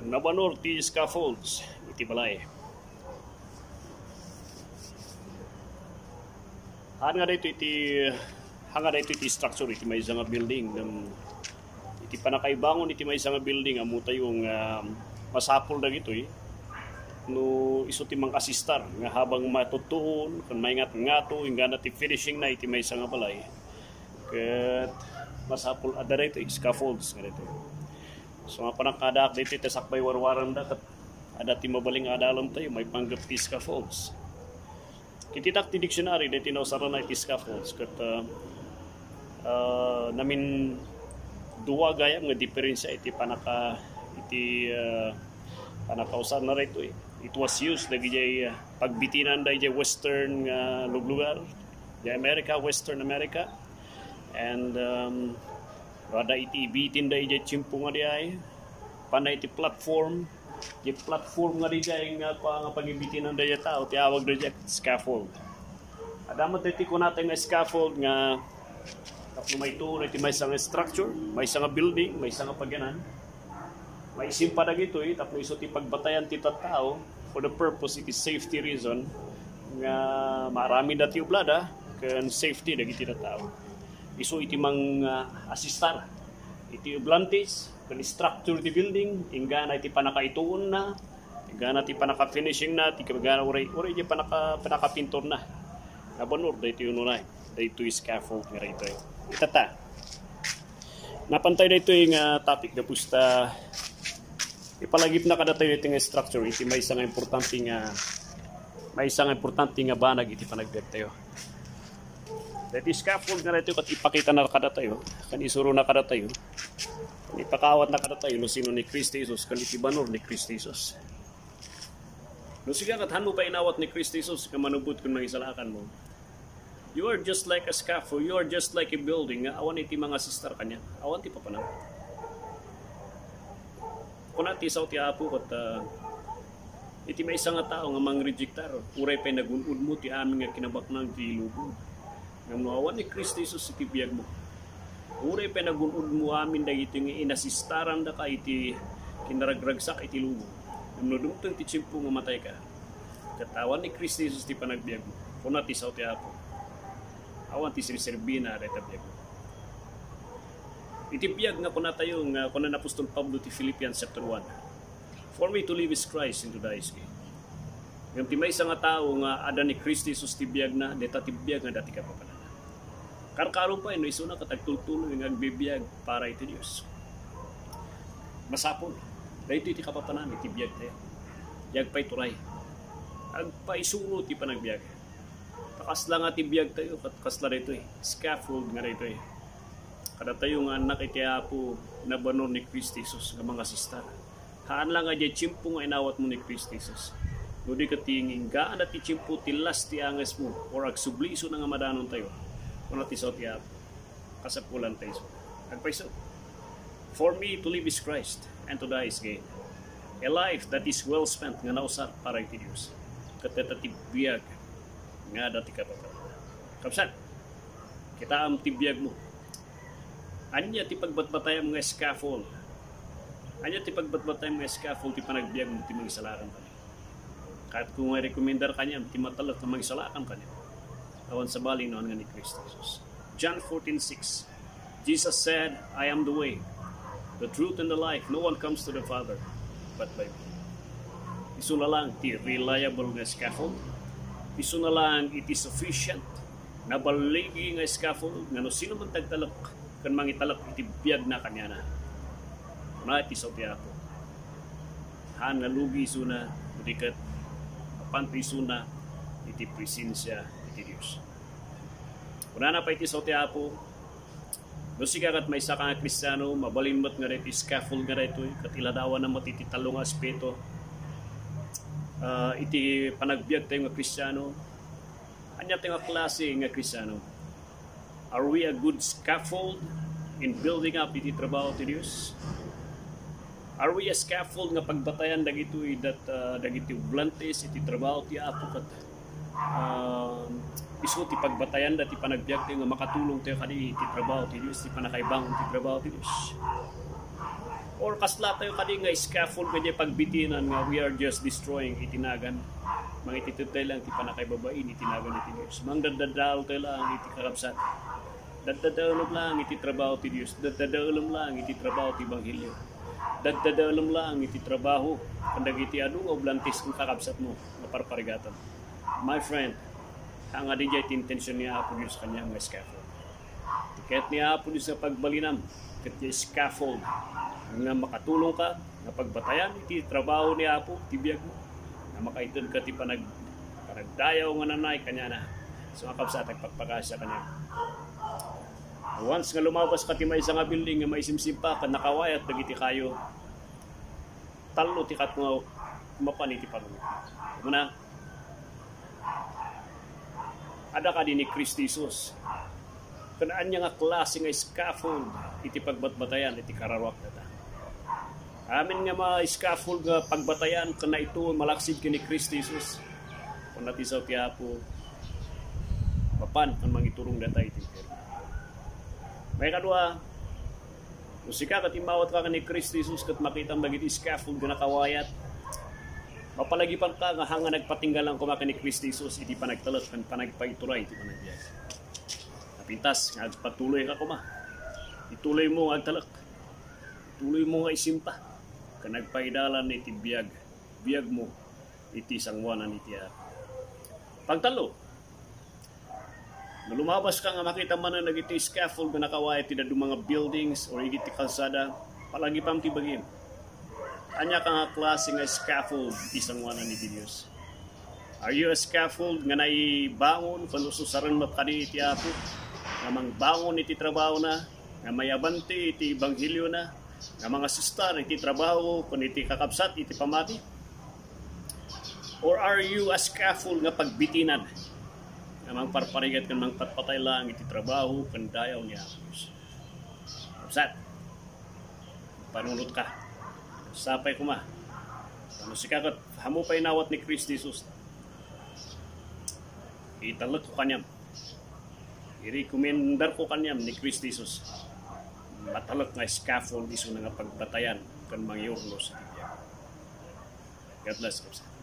nabanor ti scaffolds iti balay. Hanga dito iti structure iti may nga building iti panakaibangon iti may nga building amuta yung masapol na gito no iso ti mang asistar nga habang matutuon kan may ngato ingga na ti finishing na iti may nga balay ket masapol ada dito scaffolds nga dito. So nga panakadak dito iti sakbay warwaran da ket ada ti mabaling adalam tayo may panggap ti scaffolds. Kititak ti dictionary dito nausaran na iti scaffolds ket namin duwa gayam nga diferensya iti panakausan na rito It was used dagiti pagbitinan da western lugar, di America, Western America, and rada iti bitin da chimpo nga di ay panay iti platform nga di nga pagibitinan da tao ti awag da scaffold. Adamat iti kunata nga scaffold nga tapno may tool iti may isang structure, may isang building, may isang pagyanan. May simpa na gito tapno iso ti pagbatayan ti tao for the purpose iti safety reason nga marami dati ublada ken safety dagiti tao. Iso iti mang asistar iti ublantis ken structure ti building ingga na iti panakaituon na, ingga na ti panaka-finishing na, ti kagana uray iti panakapintor na. Nabanor dito yun unay. Dito yung scaffold nga rito. Itata. Napantay dito yung topic na pusta ipalagip na kada tayo ito nga structure. Iti may isang importante nga banag iti panagbiag tayo. Dito yung scaffold nga rito kat ipakita na kada tayo. Kan isuro na kada tayo. Kan ipakawat na kada tayo. No sino ni Kristo Jesus. Kan itibanor ni Kristo Jesus. No siya kat hano pa inawat ni Kristo Jesus. Kamanubot kung mangisalakan mo. You are just like a scaffold. You are just like a building. Awan iti mga sister kanya. Awan ti papanaw. Kung ati sa ti apo at iti may isang tao nga mang rejectar. Uray pa nagunod mo ti amin nga kinabaknang ti lubong. Ngam no awan ni Kristo Jesus iti biyag mo. Uray pa nagunod mo amin da iti nga inasistaran da ka iti kinaragragsak iti lubong. Ngam no dumutang ti tsimpo nga matay ka. Katawan ni Kristo Jesus ti panagbiag mo. Kung ati sa ti apo. Awan ti sirserbina reta biyag. Iti biyag nga kuna tayo nga kuna napostol Pablo ti Philippians chapter 1. For me to live is Christ and to die is gain. Ngam ti maysa nga tao nga ada ni Kristo Jesus ti biyag na deta ti biyag nga dati kapapanan. Karkaro pa no iso na katagtultulo nga agbibiyag para iti Dios. Masapol. Dahito iti kapapanan iti biyag tayo. Biyag pa'y turay. Agpaisuro ti panagbiyag. Kasla nga tibiyag tayo, kasla rito scaffold nga rito Kada tayo nga anak iti apo na banor ni Kristo Jesus nga mga sistar. Haan lang nga di chimpo nga inawat mo ni Kristo Jesus. No di katingin, gaan at ti chimpo tilas ti anges mo or agsubliso na nga madanon tayo. Kung ti sa ti apo. Kasapulan tayo. Agpaiso. For me to live is Christ and to die is gain. A life that is well spent nga nausar para iti Diyos. Kateta tibiyag nga dati ka pa. Kapsan, kita am tibiyag mo. Anya ti pagbatbatayam nga scaffold. Anya ti pagbatbatayam nga scaffold ti panagbiag mo ti mangisalakan kanya. Kahit kung may rekomendar kanya, ti matalot na mangisalakan kanya. Awan sa baling noon nga ni Kristo Jesus. John 14:6. Jesus said, I am the way, the truth and the life. No one comes to the Father but by me. Isu na lang ti reliable nga scaffold. Isu na lang it is sufficient na baligi nga scaffold nga no sino man tagtalak kan mangitalak iti biyag na kanya na. Na iti sa tiyapo. Han nga lugi isu na dikat panti isu na iti presensya iti Dios. Kuna na pa iti sa tiyapo. No sigakat may isa ka nga Kristiyano mabalimot nga iti scaffold nga ito katiladawan na matiti talong aspeto. Iti panagbiag tayo nga Kristiyano. Anya tayo nga klase nga Kristiyano. Are we a good scaffold in building up iti trabaho ti Dios? Are we a scaffold nga pagbatayan dagitoy dagiti blantes iti trabaho ti Apo kat isu ti pagbatayan dati panagbiag tayo nga makatulong tayo kadi ti trabaho ti Diyos ti panakaibang ti trabaho ti Diyos. Or kasla tayo kadi nga scaffold kadi pagbitinan nga we are just destroying itinagan. Mga ititutay lang ti panakaibabain itinagan iti Diyos. Mang dadadal tayo lang iti kakabsat. Dadadalom lang iti trabaho ti Diyos. Dadadalom lang iti trabaho ti Ebanghelyo. Dadadalom lang iti trabaho kandag iti adu o blantis kung kakabsat mo na parparigatan. My friend, ang adi jay intensyon niya Apo Diyos kanya nga scaffold. Tiket niya Apo Diyos sa pagbalinam, ket niya scaffold nga makatulong ka nga pagbatayan iti trabaho ni Apo tibiyag mo nga makaitod ka ti panagdayaw nga nanay kanya na. So kakabsat pagpakasya kanya. Once nga lumabas ka ti may isang building nga may simsimpa ka nakawayat dagiti kayo talo ti kat nga mapan iti panunod. Muna ada ka din ni Kristo Jesus. Kanaan niya nga klase nga scaffold iti pagbatbatayan iti kararwak data. Amin nga mga scaffold nga pagbatayan kana ito malaksid ni Kristo Jesus. Kung natisaw ti Apo mapan ang mangiturong data iti may kadwa, kung sika katimawat ka ni Kristo Jesus kat makita ang bagiti scaffold nga nakawayat, mapalagipan ka nga hanga nagpatinggalang kumaka ni Kristo Jesus, iti panagtalot, kan panagpaituray, iti panagbiag. Napintas, nga patuloy ka kuma. Ituloy mo ang talak. Ituloy mo nga isimpa. Kan nagpaidalan iti biag. Biag mo, iti sangwanan iti pagtalo. Lumabas ka nga makita man na nagiti scaffold na nakawayat ti dadu mga buildings or igiti kalsada, palagi pang tibagim. Anya ka nga klase nga scaffold isang wanan ni Diyos. Are you a scaffold nga naibangon panususaran mapkadi iti Apo? Nga mangbangon iti trabaho na, nga mayabante iti Ebanghelyo na, nga mga sustar iti trabaho kun iti kakabsat iti pamati? Or are you a scaffold nga pagbitinan? Namang parparigat kan mang patpatay lang iti trabaho kan dayaw niya Diyos. Kapsat, panunod ka. Sapay kuma. Ano si kakot, hamo pa inawat ni Kristo Jesus. Italot ko kanyam. I-recommendar ko kanyam ni Kristo Jesus. Matalot nga scaffold iso na nga pagbatayan kan mangyurno sa tibiyag. God bless, kapsat.